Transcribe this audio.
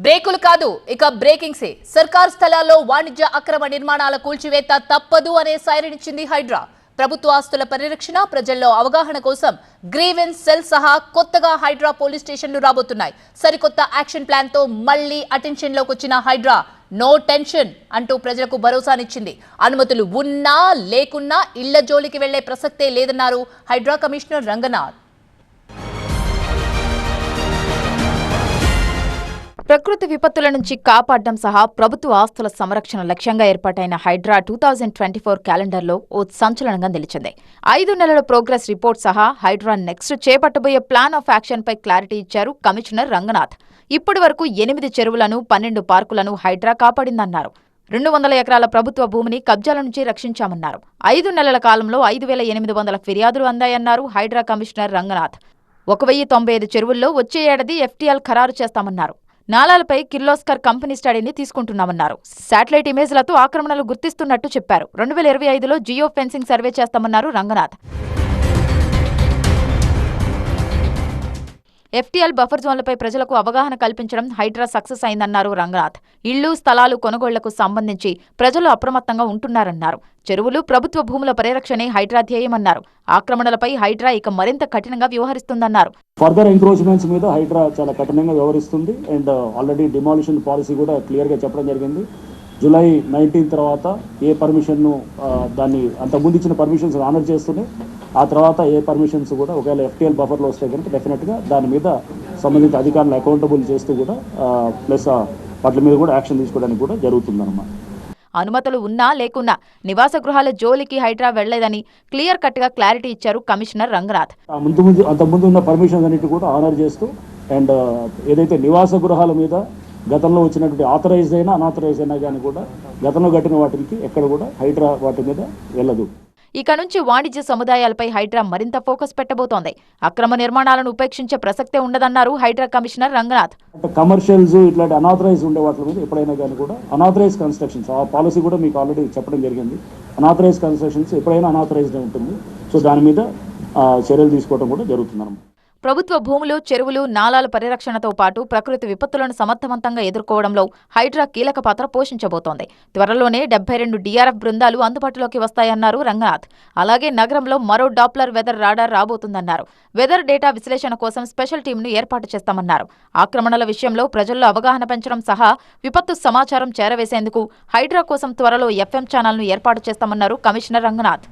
బ్రేకులు కాదు ఇక బ్రేకింగ్సే. సర్కార్ స్థలాల్లో వాణిజ్య అక్రమ నిర్మాణాల కూల్చివేత తప్పదు అనే సైరన్ ఇచ్చింది హైడ్రా. ప్రభుత్వ ఆస్తుల పరిరక్షణ, ప్రజల్లో అవగాహన కోసం గ్రీవెన్స్ సెల్ సహా కొత్తగా హైడ్రా పోలీస్ స్టేషన్లు రాబోతున్నాయి. సరికొత్త యాక్షన్ ప్లాన్ తో మళ్లీ అటెన్షన్ లోకి వచ్చిన హైడ్రా నో టెన్షన్ అంటూ ప్రజలకు భరోసానిచ్చింది. అనుమతులు ఉన్నా లేకున్నా ఇళ్ల జోలికి వెళ్లే ప్రసక్తే లేదన్నారు హైడ్రా కమిషనర్ రంగనాథ్. ప్రకృతి విపత్తుల నుంచి కాపాడడం సహా ప్రభుత్వ ఆస్తుల సంరక్షణ లక్ష్యంగా ఏర్పాటైన హైడ్రా 2024 క్యాలెండర్లో ఓ సంచలనంగా నిలిచింది. 5 నెలల ప్రోగ్రెస్ రిపోర్ట్ సహా హైడ్రా నెక్స్ట్ చేపట్టబోయే ప్లాన్ ఆఫ్ యాక్షన్ పై క్లారిటీ ఇచ్చారు కమిషనర్ రంగనాథ్. ఇప్పటి వరకు 8 చెరువులను, 12 పార్కులను హైడ్రా కాపాడిందన్నారు. 200 ఎకరాల ప్రభుత్వ భూమిని కబ్జాల నుంచి రక్షించామన్నారు. 5 నెలల కాలంలో 5800 ఫిర్యాదులు అందాయన్నారు హైడ్రా కమిషనర్ రంగనాథ్. 1095 చెరువుల్లో వచ్చే ఏడాది FTL ఖరారు చేస్తామన్నారు. నాలాలపై కిర్లోస్కర్ కంపెనీ స్టడీని తీసుకుంటున్నామన్నారు. శాటిలైట్ ఇమేజ్లతో ఆక్రమణలు గుర్తిస్తున్నట్టు చెప్పారు. 2025లో జియో ఫెన్సింగ్ సర్వే చేస్తామన్నారు రంగనాథ్. FTL బఫర్ జోన్లపై ప్రజలకు అవగాహన కల్పించడం హైడ్రా సక్సెస్ అయిందన్నారు రంగనాథ్. ఇళ్లు, స్థలాలు కొనుగోళ్లకు సంబంధించి ప్రజలు అప్రమత్తంగా ఉంటున్నారన్నారు. చెరువులు, ప్రభుత్వ భూముల పరిరక్షణే హైడ్రా ధ్యేయమన్నారు. ఆక్రమణలపై హైడ్రా ఇక మరింత కఠినంగా వ్యవహరిస్తుందన్నారు. ఫర్దర్ ఎంక్రోచ్మెంట్స్ మీద హైడ్రా చాలా కఠినంగా వ్యవహరిస్తుంది. అండ్ ఆల్రెడీ డిమాలిషన్ పాలసీ కూడా క్లియర్గా చెప్పడం జరిగింది. జూలై 19 తర్వాత ఏ పర్మిషన్ను దాన్ని అంతకుముందు ఇచ్చిన పర్మిషన్స్ ఆనర్ చేస్తున్నాయి. ఆ తర్వాత ఏ పర్మిషన్స్ కూడా ఒకవేళ FTL బఫర్లో వస్తే కనుక డెఫినెట్గా దాని మీద సంబంధిత అధికారులు అకౌంటబుల్ చేస్తూ కూడా ప్లస్ వాటి మీద కూడా యాక్షన్ తీసుకోవడానికి కూడా జరుగుతుందన్నమాట. అనుమతులు ఉన్నా లేకున్నా నివాస గృహాల జోలికి హైడ్రా వెళ్లేదని క్లియర్ కట్ గా క్లారిటీ ఇచ్చారు కమిషనర్ రంగనాథ్. అంతకుముందు ఉన్న పర్మిషన్స్ అన్నిటి కూడా ఆనర్ చేస్తూ అండ్ ఏదైతే నివాస గృహాల మీద గతంలో వచ్చినటువంటి ఆథరైజ్ అయినా అనాథరైజ్ అయినా కానీ కూడా గతంలో కట్టిన వాటికి ఎక్కడ కూడా హైడ్రా వాటి మీద వెళ్ళదు. ఇక నుంచి వాణిజ్య సముదాయాలపై హైడ్రా మరింత ఫోకస్ పెట్టబోతోంది. అక్రమ నిర్మాణాలను ఉపేక్షించే ప్రసక్తే ఉండదన్నారు హైడ్రా కమిషనర్ రంగనాథ్. కమర్షియల్స్ ఇట్లాంటి అనాథరైజ్ ఉండే వాటి మీద ఎప్పుడైనా కానీ కూడా అనాథరైజ్ కన్స్ట్రక్షన్స్ ఆ పాలసీ కూడా మీకు ఆల్రెడీ చెప్పడం జరిగింది. అనాథరైజ్ కన్స్ట్రక్షన్స్ ఎప్పుడైనా అనాథరైజ్డ్ ఉంటుంది. సో దాని మీద చర్యలు తీసుకోవడం కూడా జరుగుతుంది. ప్రభుత్వ భూములు, చెరువులు, నాలాల పరిరక్షణతో పాటు ప్రకృతి విపత్తులను సమర్థవంతంగా ఎదుర్కోవడంలో హైడ్రా కీలక పాత్ర పోషించబోతోంది. త్వరలోనే 72 DRF బృందాలు అందుబాటులోకి వస్తాయన్నారు రంగనాథ్. అలాగే నగరంలో మరో డాప్లర్ వెదర్ రాడార్ రాబోతుందన్నారు. వెదర్ డేటా విశ్లేషణ కోసం స్పెషల్ టీంను ఏర్పాటు చేస్తామన్నారు. ఆక్రమణల విషయంలో ప్రజల్లో అవగాహన పెంచడం సహా విపత్తు సమాచారం చేరవేసేందుకు హైడ్రా కోసం త్వరలో FM ఛానల్ను ఏర్పాటు చేస్తామన్నారు కమిషనర్ రంగనాథ్.